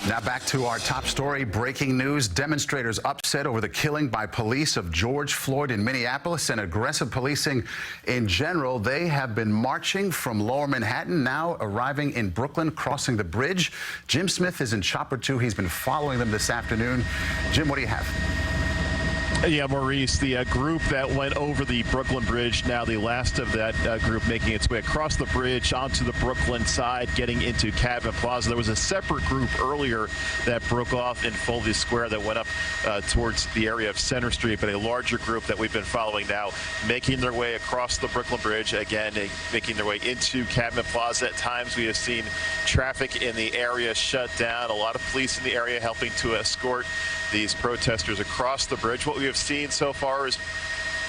Now back to our top story. Breaking news. Demonstrators upset over the killing by police of George Floyd in Minneapolis and aggressive policing in general. They have been marching from Lower Manhattan, now arriving in Brooklyn, crossing the bridge. Jim Smith is in Chopper 2. He's been following them this afternoon. Jim, what do you have? Yeah, Maurice, the group that went over the Brooklyn Bridge, now the last of that group making its way across the bridge onto the Brooklyn side, getting into Cadman Plaza. There was a separate group earlier that broke off in Foley Square that went up towards the area of Center Street, but a larger group that we've been following now, making their way across the Brooklyn Bridge, again, making their way into Cadman Plaza. At times we have seen traffic in the area shut down, a lot of police in the area helping to escort these protesters across the bridge. What we have seen so far has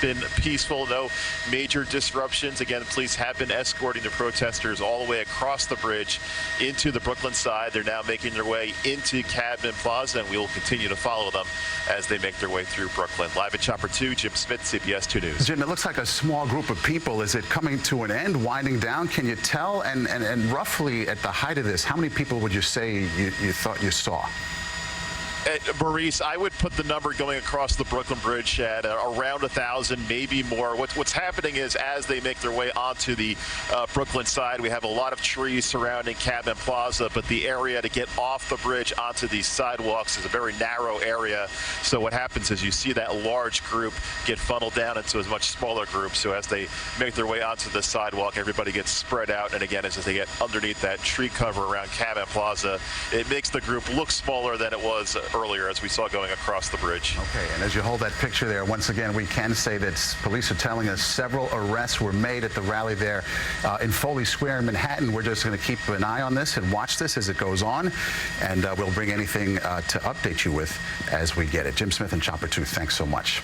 been peaceful, no major disruptions. Again, the police have been escorting the protesters all the way across the bridge into the Brooklyn side. They're now making their way into Cadman Plaza, and we will continue to follow them as they make their way through Brooklyn. Live at Chopper 2, Jim Smith, CBS 2 News. Jim, it looks like a small group of people. Is it coming to an end, winding down? Can you tell? And roughly at the height of this, how many people would you say you thought you saw? Maurice, I would put the number going across the Brooklyn Bridge at around 1,000, maybe more. What's happening is as they make their way onto the Brooklyn side, we have a lot of trees surrounding Cadman Plaza, but the area to get off the bridge onto these sidewalks is a very narrow area. So what happens is you see that large group get funneled down into a much smaller group. So as they make their way onto the sidewalk, everybody gets spread out. And again, as they get underneath that tree cover around Cadman Plaza, it makes the group look smaller than it was earlier, as we saw going across the bridge. Okay, and as you hold that picture there, once again, we can say that police are telling us several arrests were made at the rally there in Foley Square in Manhattan. We're just going to keep an eye on this and watch this as it goes on, and we'll bring anything to update you with as we get it. Jim Smith and Chopper 2, thanks so much.